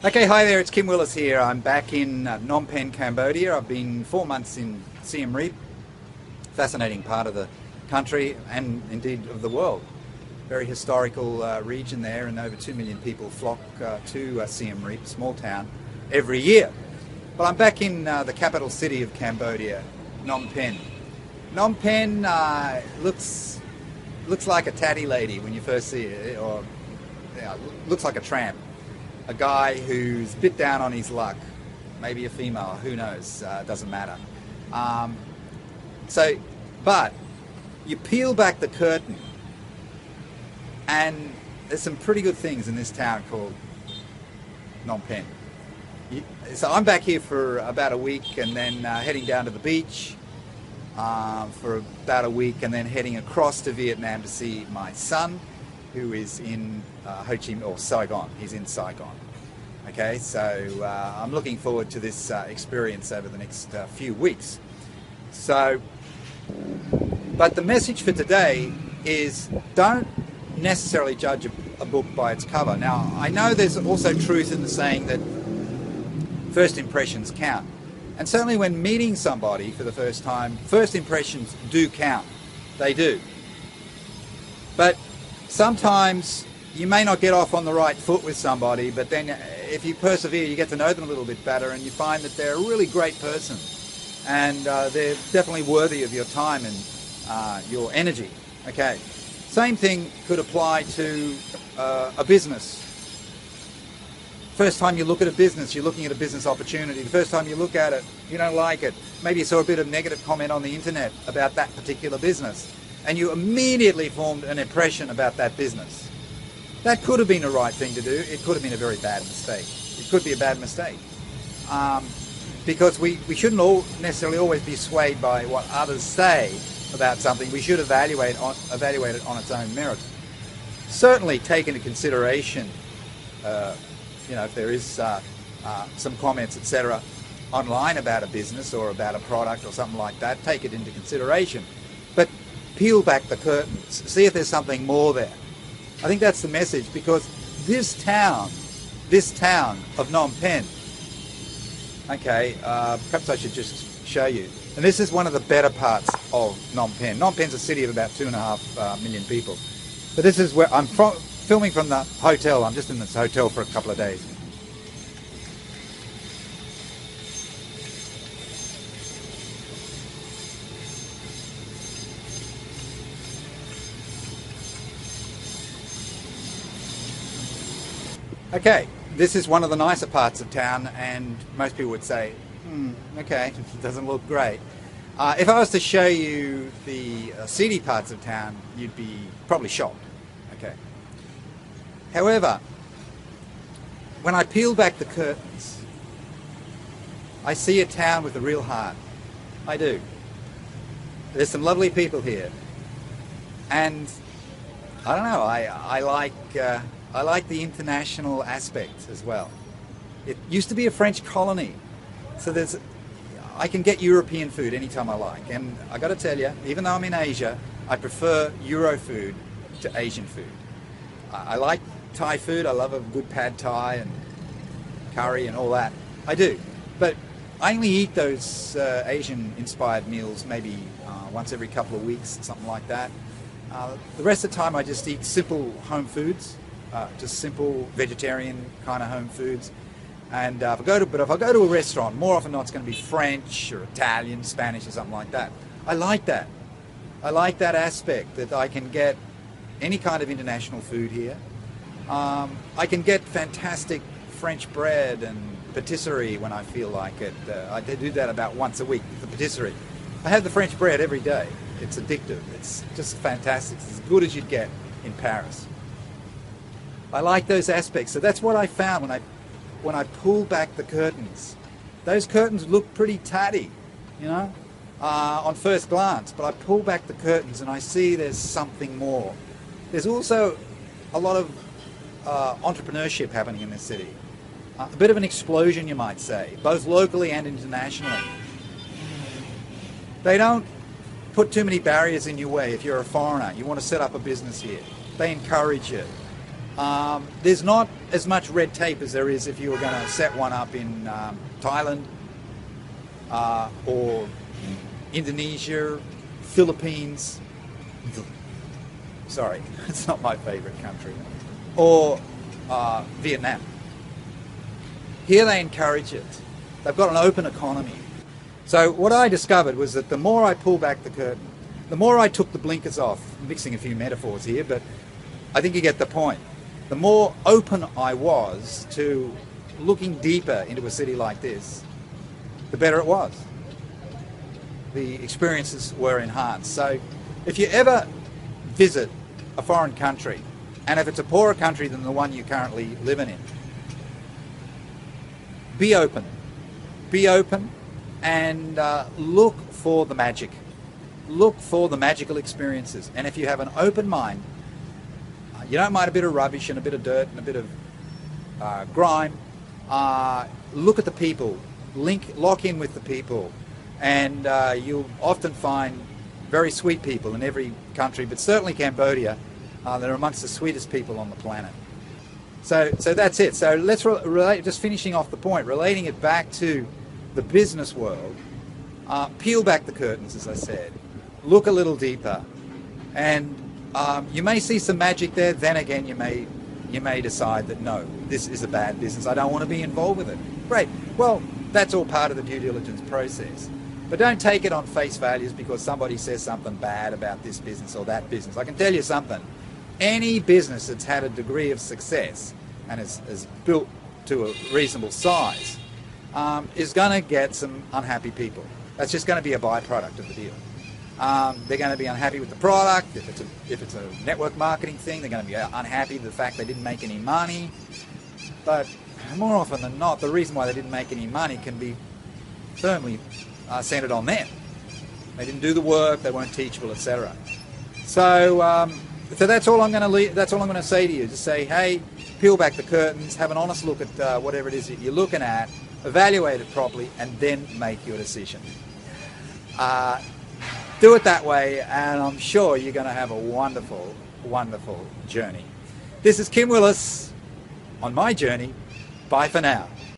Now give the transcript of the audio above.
Okay, hi there, it's Kim Willis here. I'm back in Phnom Penh, Cambodia. I've been 4 months in Siem Reap. Fascinating part of the country and indeed of the world. Very historical region there, and over 2 million people flock to Siem Reap, small town, every year. But I'm back in the capital city of Cambodia, Phnom Penh. Phnom Penh looks like a tatty lady when you first see it, or looks like a tramp. A guy who's a bit down on his luck, maybe a female, who knows, doesn't matter. But you peel back the curtain and there's some pretty good things in this town called Phnom Penh. So I'm back here for about a week and then heading down to the beach for about a week and then heading across to Vietnam to see my son, who is in Ho Chi Minh, or Saigon. He's in Saigon. Okay, so I'm looking forward to this experience over the next few weeks. But the message for today is don't necessarily judge a book by its cover. Now, I know there's also truth in the saying that first impressions count. And certainly when meeting somebody for the first time, first impressions do count. They do. But sometimes you may not get off on the right foot with somebody, but then if you persevere, you get to know them a little bit better and you find that they're a really great person and they're definitely worthy of your time and your energy. Okay. Same thing could apply to a business. First time you look at a business, you're looking at a business opportunity. The first time you look at it, you don't like it. Maybe you saw a bit of negative comment on the internet about that particular business, and you immediately formed an impression about that business. That could have been the right thing to do. It could have been a very bad mistake. It could be a bad mistake. Because we shouldn't necessarily always be swayed by what others say about something. We should evaluate it on its own merit. Certainly take into consideration if there is some comments, etc., online about a business or about a product or something like that, take it into consideration. But peel back the curtains, see if there's something more there. I think that's the message, because this town of Phnom Penh, okay, perhaps I should just show you. And this is one of the better parts of Phnom Penh. Phnom Penh's a city of about 2.5 million people. But this is where I'm filming from the hotel. I'm just in this hotel for a couple of days. Okay, this is one of the nicer parts of town, and most people would say, okay, it doesn't look great. If I was to show you the seedy parts of town, you'd be probably shocked. Okay. However, when I peel back the curtains, I see a town with a real heart. I do. There's some lovely people here, and I don't know. I like the international aspect as well. It used to be a French colony, so I can get European food anytime I like. And I got to tell you, even though I'm in Asia, I prefer Euro food to Asian food. I like Thai food. I love a good pad Thai and curry and all that. I do. But I only eat those Asian-inspired meals maybe once every couple of weeks, something like that. The rest of the time I just eat simple home foods. Just simple vegetarian kind of home foods. And if I go to a restaurant, more often than not it's going to be French or Italian, Spanish or something like that. I like that. I like that aspect, that I can get any kind of international food here. I can get fantastic French bread and patisserie when I feel like it. I do that about once a week, the patisserie. I have the French bread every day. It's addictive. It's just fantastic. It's as good as you'd get in Paris. I like those aspects. So that's what I found when I pulled back the curtains. Those curtains look pretty tatty, on first glance, but I pull back the curtains and I see there's something more. There's also a lot of entrepreneurship happening in this city. A bit of an explosion, you might say, both locally and internationally. They don't put too many barriers in your way if you're a foreigner. You want to set up a business here. They encourage it. There's not as much red tape as there is if you were going to set one up in Thailand or Indonesia, Philippines. Sorry, it's not my favourite country. Or Vietnam. Here they encourage it. They've got an open economy. So what I discovered was that the more I pull back the curtain, the more I took the blinkers off, I'm mixing a few metaphors here, but I think you get the point. The more open I was to looking deeper into a city like this, the better it was. The experiences were enhanced. So if you ever visit a foreign country, and if it's a poorer country than the one you're currently living in, be open. Be open and look for the magic. Look for the magical experiences. And if you have an open mind, you don't mind a bit of rubbish and a bit of dirt and a bit of grime. Look at the people. Lock in with the people. And you'll often find very sweet people in every country, but certainly Cambodia, they're amongst the sweetest people on the planet. So that's it. So let's relate, just finishing off the point, relating it back to the business world, peel back the curtains, as I said, look a little deeper, and you may see some magic there. Then again, you may decide that no, this is a bad business, I don't want to be involved with it. Great. Well, that's all part of the due diligence process. But don't take it on face values because somebody says something bad about this business or that business. I can tell you something. Any business that's had a degree of success and is built to a reasonable size is going to get some unhappy people. That's just going to be a byproduct of the deal. They're going to be unhappy with the product. If it's a network marketing thing, they're going to be unhappy with the fact they didn't make any money. But more often than not, the reason why they didn't make any money can be firmly centered on them. They didn't do the work, they weren't teachable, etc. So that's all I'm going to that's all I'm going to say to you. Just say, hey, peel back the curtains, have an honest look at whatever it is that you're looking at, evaluate it properly, and then make your decision. Do it that way, and I'm sure you're going to have a wonderful, wonderful journey. This is Kim Willis on my journey. Bye for now.